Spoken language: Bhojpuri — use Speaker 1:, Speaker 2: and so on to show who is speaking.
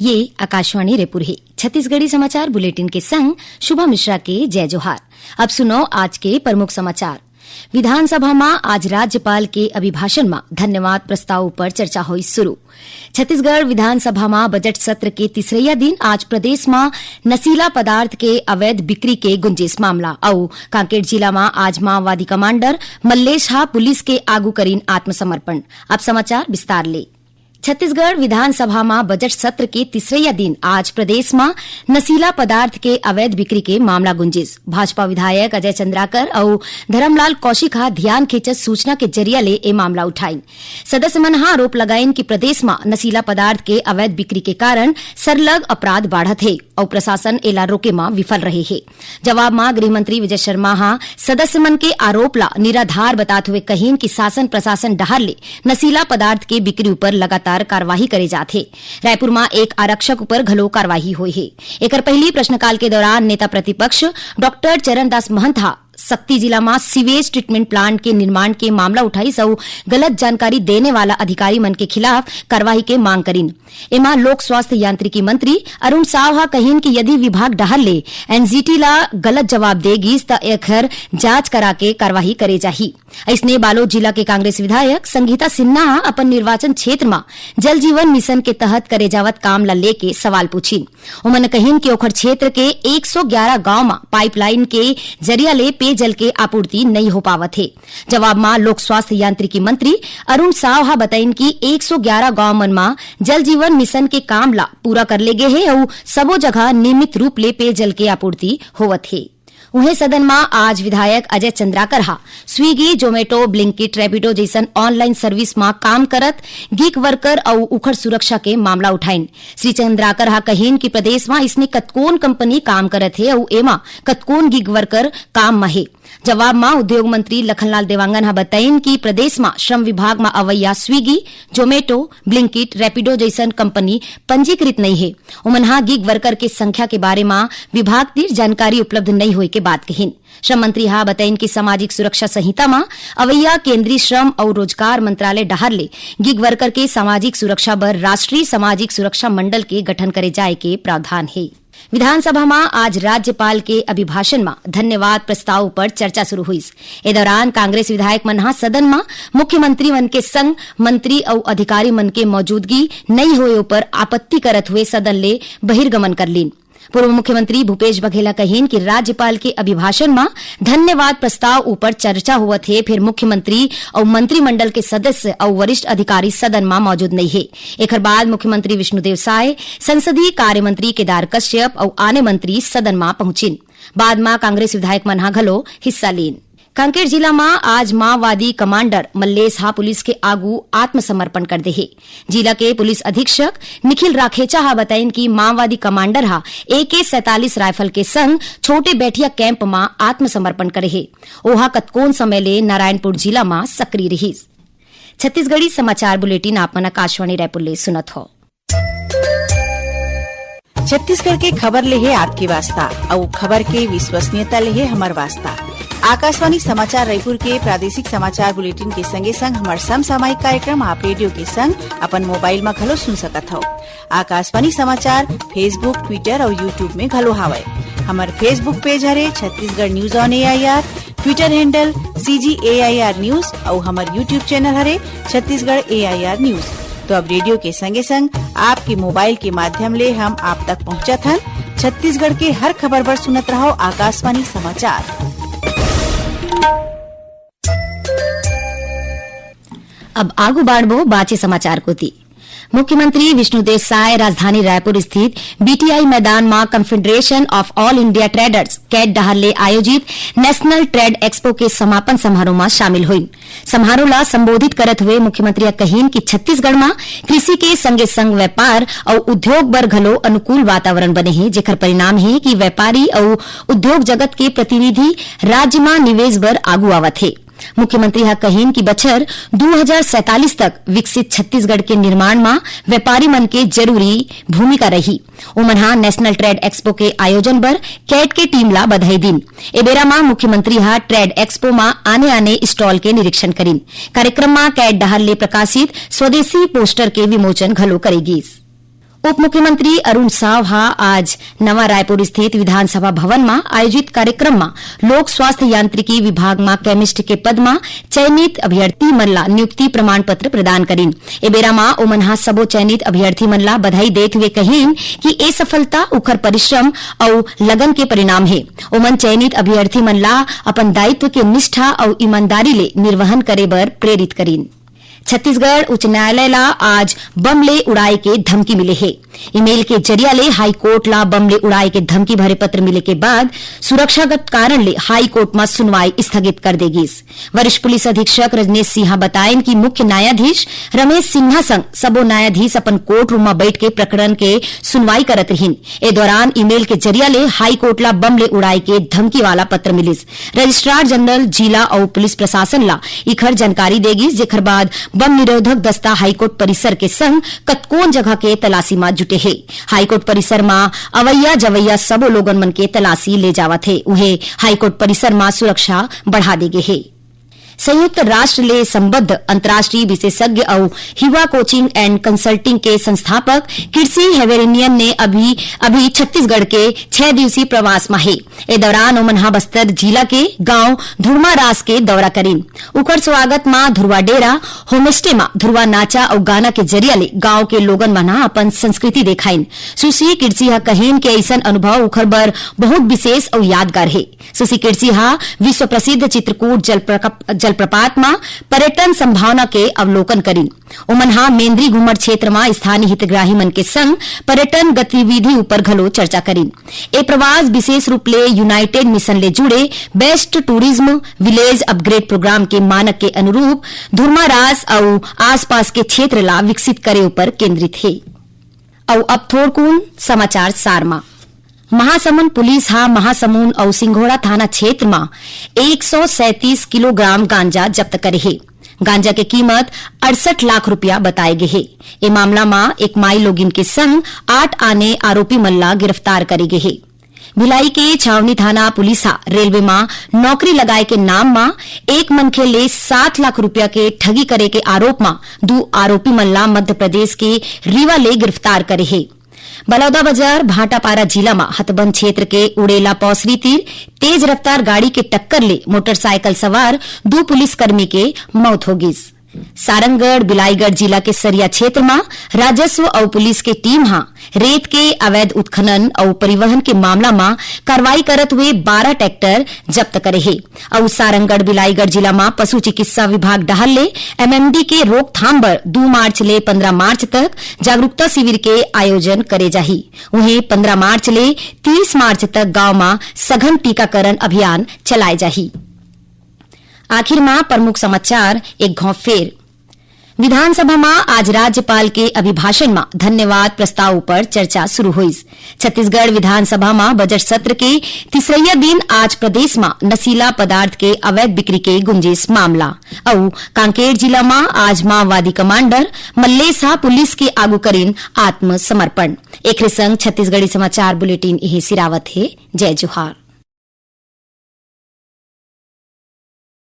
Speaker 1: ये आकाशवाणी रेपुर है। छत्तीसगढ़ी समाचार बुलेटिन के संग शुभा मिश्रा के जय जोहार। अब सुनो आज के प्रमुख समाचार। विधानसभा में आज राज्यपाल के अभिभाषण में धन्यवाद प्रस्ताव पर चर्चा हुई शुरू। छत्तीसगढ़ विधानसभा में बजट सत्र के तीसरा दिन आज प्रदेश में नशीला पदार्थ के अवैध बिक्री के गुंजेश मामला और कांकेर जिला में आज माओवादी कमांडर मल्लेश हा पुलिस के आगू करीन आत्मसमर्पण। अब समाचार विस्तार ले। छत्तीसगढ़ विधानसभा में बजट सत्र के तीसरा दिन आज प्रदेश में नशीला पदार्थ के अवैध बिक्री के मामला गुंजिस। भाजपा विधायक अजय चंद्राकर और धर्मलाल कौशिक ध्यान खींचत सूचना के जरिया ले ए मामला उठाइन। सदस्य मन आरोप लगाइन कि प्रदेश में नशीला पदार्थ के अवैध बिक्री के कारण सरलग अपराध बढ़त है और प्रशासन एला रोके में विफल रहे है। जवाब में गृहमंत्री विजय शर्मा सदस्य मन के आरोप ला निराधार बताते हुए कहीन कि शासन प्रशासन डहर ले नशीला पदार्थ के बिक्री पर लगातार कार्यवाही करे जाथे। रायपुर में एक आरक्षक ऊपर घलो कार्यवाही हुई है। एकर पहली प्रश्नकाल के दौरान नेता प्रतिपक्ष डॉक्टर चरणदास महंत सक्ती जिला में सीवेज ट्रीटमेंट प्लांट के निर्माण के मामला उठाई और गलत जानकारी देने वाला अधिकारी मन के खिलाफ कार्रवाई के मांग करीन। एमा लोक स्वास्थ्य यांत्रिकी मंत्री अरुण साव कहीन कि यदि विभाग डहर ले एनजीटी ला गलत जवाब देगी त एकर जांच करा के कार्रवाई करे जाही। इसने बालोद जिला के कांग्रेस विधायक संगीता सिन्हा अपन निर्वाचन क्षेत्र में जल जीवन मिशन के तहत करे जावत काम ला लेके सवाल पूछी। उन्होंने कहीन कि ओखर क्षेत्र के 111 गांव में पाइपलाइन के जरिया ले पेयजल के आपूर्ति नहीं हो पावत है। जवाब में लोक स्वास्थ्य यांत्रिकी मंत्री अरुण साव बताइन कि 111 गांव मन में जल जीवन मिशन के काम ला पूरा कर ले गए है और सबो जगह नियमित रूप ले पेयजल के आपूर्ति होवत है। उन्हें सदन में आज विधायक अजय चंद्राकर स्विगी, जोमेटो, ब्लिंकिट, रैपिडो जैसन ऑनलाइन सर्विस में काम करत गिग वर्कर और उखड़ सुरक्षा के मामला उठाइन। श्री चंद्राकर कहीन कि प्रदेश में इसने कतकोन कंपनी काम करत है और एमा कतकोन गिग वर्कर काम में है। जवाब में उद्योग मंत्री लखनलाल देवांगन बताइन कि प्रदेश में श्रम विभाग में अवैया स्विगी, जोमेटो, ब्लिंकिट, रैपिडो जैसन कंपनी पंजीकृत नहीं है। उमनहा गिग वर्कर के संख्या के बारे में विभाग तीर जानकारी उपलब्ध नहीं होए के बात कहीन। श्रम मंत्री बताइन कि सामाजिक सुरक्षा संहिता में अवैया केंद्रीय श्रम और रोजगार मंत्रालय डहर ले गिग वर्कर के सामाजिक सुरक्षा बर राष्ट्रीय सामाजिक सुरक्षा मंडल के गठन करे जाए के प्रावधान है। विधानसभा में आज राज्यपाल के अभिभाषण में धन्यवाद प्रस्ताव पर चर्चा शुरू हुई। इस दौरान कांग्रेस विधायक मन सदन में मुख्यमंत्री मन के संग मंत्री और अधिकारी मन के मौजूदगी नहीं होए पर आपत्ति करत हुए सदन ले बहिर्गमन कर लीन। पूर्व मुख्यमंत्री भूपेश बघेल कहीन कि राज्यपाल के अभिभाषण में धन्यवाद प्रस्ताव ऊपर चर्चा हुआ थे, फिर मुख्यमंत्री और मंत्रिमंडल के सदस्य और वरिष्ठ अधिकारी सदन में मौजूद नहीं है। एक बाद मुख्यमंत्री विष्णुदेव साय, संसदीय कार्य मंत्री केदार कश्यप और आने मंत्री सदन में पहुंचिन। बाद में कांग्रेस विधायक मन घलो हिस्सा लीन। कांकेर जिला में आज माओवादी कमांडर मल्लेश पुलिस के आगू आत्मसमर्पण कर दे है। जिला के पुलिस अधीक्षक निखिल राखेचा बताइन कि माओवादी कमांडर AK-47 राइफल के संग छोटे बैठिया कैंप में आत्मसमर्पण करे है। ओहा कतकोन समय ले नारायणपुर जिला में सक्रिय रही। छत्तीसगढ़ी समाचार बुलेटिन आप मन आकाशवाणी रायपुर ले सुनत हो।
Speaker 2: छत्तीसगढ़ के खबर ले है आपकी वास्ता और खबर के विश्वसनीयता ले है हमार वास्ता। आकाशवाणी समाचार रायपुर के प्रादेशिक समाचार बुलेटिन के संगे संग हमार समसामयिक कार्यक्रम आप रेडियो के संग अपन मोबाइल में घलो सुन सकत हो। आकाशवाणी समाचार फेसबुक, ट्विटर और यूट्यूब में घलो हावय। हमार फेसबुक पेज हरे Chhattisgarh news on AIR, Twitter handle CGAIR news और हमार यूट्यूब चैनल हरे छत्तीसगढ़ AIR न्यूज। तो अब रेडियो के संगे संग आपके मोबाइल के माध्यम ले हम आप तक पहुंचत हन। छत्तीसगढ़ के हर खबर पर सुनत रहो आकाशवाणी समाचार।
Speaker 1: अब आगू बाढ़बो बाचे समाचार को थी। मुख्यमंत्री विष्णुदेव साय राजधानी रायपुर स्थित BTI मैदान में confederation of all India traders कैट डहर ले आयोजित नेशनल ट्रेड एक्सपो के समापन समारोह में शामिल हुई। समारोह ला संबोधित करत हुए मुख्यमंत्री कहीन कि छत्तीसगढ़ में कृषि के संगे संग व्यापार और उद्योग बर घलो अनुकूल वातावरण बने हैं, जेकर परिणाम है कि व्यापारी और उद्योग जगत के प्रतिनिधि राज्य में निवेश बर आगू आवत है। मुख्यमंत्री कहीन कि बछर 2047 तक विकसित छत्तीसगढ़ के निर्माण में व्यापारी मन के जरूरी भूमिका रही। उमनहा नेशनल ट्रेड एक्सपो के आयोजन बर कैट के टीम ला बधाई दिन। एबेरा में मुख्यमंत्री ट्रेड एक्सपो में आने स्टॉल के निरीक्षण करीन। कार्यक्रम में कैट डहर ले प्रकाशित स्वदेशी पोस्टर के विमोचन घलो करेगी। उप मुख्यमंत्री अरुण साव आज नवा रायपुर स्थित विधानसभा भवन में आयोजित कार्यक्रम में लोक स्वास्थ्य यांत्रिकी विभाग में केमिस्ट के पद में चयनित अभ्यर्थी मन ला नियुक्ति प्रमाण पत्र प्रदान करीन। ए बेरा में ओमन सबो चयनित अभ्यर्थी मन ला बधाई देत हुए कहीन कि ए सफलता उखर परिश्रम और लगन के परिणाम है। ओमन चयनित अभ्यर्थी मन ला अपन दायित्व के निष्ठा और ईमानदारी ले निर्वहन करे बर प्रेरित करीन। छत्तीसगढ़ उच्च न्यायालय ला आज बम ले उड़ाए के धमकी मिले है। ईमेल के जरिया ले हाई कोर्ट ला बम ले उड़ाए के धमकी भरे पत्र मिले के बाद सुरक्षागत कारण ले हाई कोर्ट में सुनवाई स्थगित कर देगी। वरिष्ठ पुलिस अधीक्षक रजनीश सिन्हा बताएं कि मुख्य न्यायाधीश रमेश सिन्हा संग सबो न्यायाधीश अपन कोर्ट रूम में बैठ के प्रकरण के सुनवाई करत रहीन। ए दौरान ईमेल के जरिया ले हाई कोर्ट ला बम ले उड़ाए के धमकी वाला पत्र मिलिस। रजिस्ट्रार जनरल जिला और पुलिस प्रशासन ला इखर जानकारी देगी, जेकर बाद बम निरोधक दस्ता हाईकोर्ट परिसर के संग कतकोन जगह के तलाशी में जुटे है। हाईकोर्ट परिसर में अवैया जवैया सबो लोगन मन के तलाशी ले जावत है। उहे हाईकोर्ट परिसर में सुरक्षा बढ़ा देगे है। संयुक्त राष्ट्र ले संबद्ध अंतर्राष्ट्रीय विशेषज्ञ और युवा कोचिंग एंड कंसल्टिंग के संस्थापक किर्सी हेवेरिनियन ने अभी छत्तीसगढ़ के 6 दिवसीय प्रवास में है। ए दौरान ओमन बस्तर जिला के गांव धुरमा रास के दौरा करीन। उकर स्वागत में धुरवा डेरा होमस्टे में धुरवा नाचा और गाना के जरिया ले गांव के लोगन मन अपन संस्कृति देखाइन। सुश्री किर्सी कहीन के ऐसन अनुभव उखर बर बहुत विशेष और यादगार है। सुश्री किर्सी विश्व प्रसिद्ध चित्रकूट जलप्रपात में पर्यटन संभावना के अवलोकन करीन। ओमन मेंद्री घुमर क्षेत्र में स्थानीय हितग्राही मन के संग पर्यटन गतिविधि ऊपर घलो चर्चा करीन। ए प्रवास विशेष रूप ले यूनाइटेड मिशन ले जुड़े best tourism village upgrade programme के मानक के अनुरूप धुरमा रास और आसपास के क्षेत्र ला विकसित करे ऊपर केंद्रित है। और अब थोड़कुन समाचार सारमा। महासमुंद पुलिस महासमुंद और सिंघोड़ा थाना क्षेत्र में 137 किलोग्राम गांजा जब्त करे है। गांजा के कीमत 68 लाख रुपया बताए गए है। ए मामला में एक माई लोगिन के संग 8 आने आरोपी मल्ला गिरफ्तार करे गए है। भिलाई के छावनी थाना पुलिस रेलवे में नौकरी लगाए के नाम में एक मनखे ले 7 लाख रुपया के ठगी करे के आरोप में 2 आरोपी मल्ला मध्य प्रदेश के रीवा ले गिरफ्तार करे है। बलौदा बाजार भाटापारा जिला में हथबंद क्षेत्र के उड़ेला पौसरी तीर तेज रफ्तार गाड़ी के टक्कर ले मोटरसाइकिल सवार 2 पुलिसकर्मी के मौत हो गई। सारंगढ़ बिलाईगढ़ जिला के सरिया क्षेत्र में राजस्व और पुलिस के टीम रेत के अवैध उत्खनन और परिवहन के मामला में कार्रवाई करत हुए 12 ट्रैक्टर जब्त करे है। और सारंगढ़ बिलाईगढ़ जिला में पशु चिकित्सा विभाग डहल ले एमएमडी के रोकथाम पर 2 मार्च ले 15 मार्च तक जागरूकता शिविर के आयोजन करे जाही। वहीं 15 मार्च ले 30 मार्च तक गांव में सघन टीकाकरण अभियान चलाए जाही। आखिर में प्रमुख समाचार एक घाव फेर। विधानसभा में आज राज्यपाल के अभिभाषण में धन्यवाद प्रस्ताव पर चर्चा शुरू हुई। छत्तीसगढ़ विधानसभा में बजट सत्र के तीसरा दिन आज प्रदेश में नशीला पदार्थ के अवैध बिक्री के गुंजेश मामला। और कांकेर जिला में आज माओवादी कमांडर मल्लेश पुलिस के आगू करीन आत्मसमर्पण। एक संग छत्तीसगढ़ी समाचार बुलेटिन यही सिरावत है। जय जोहार।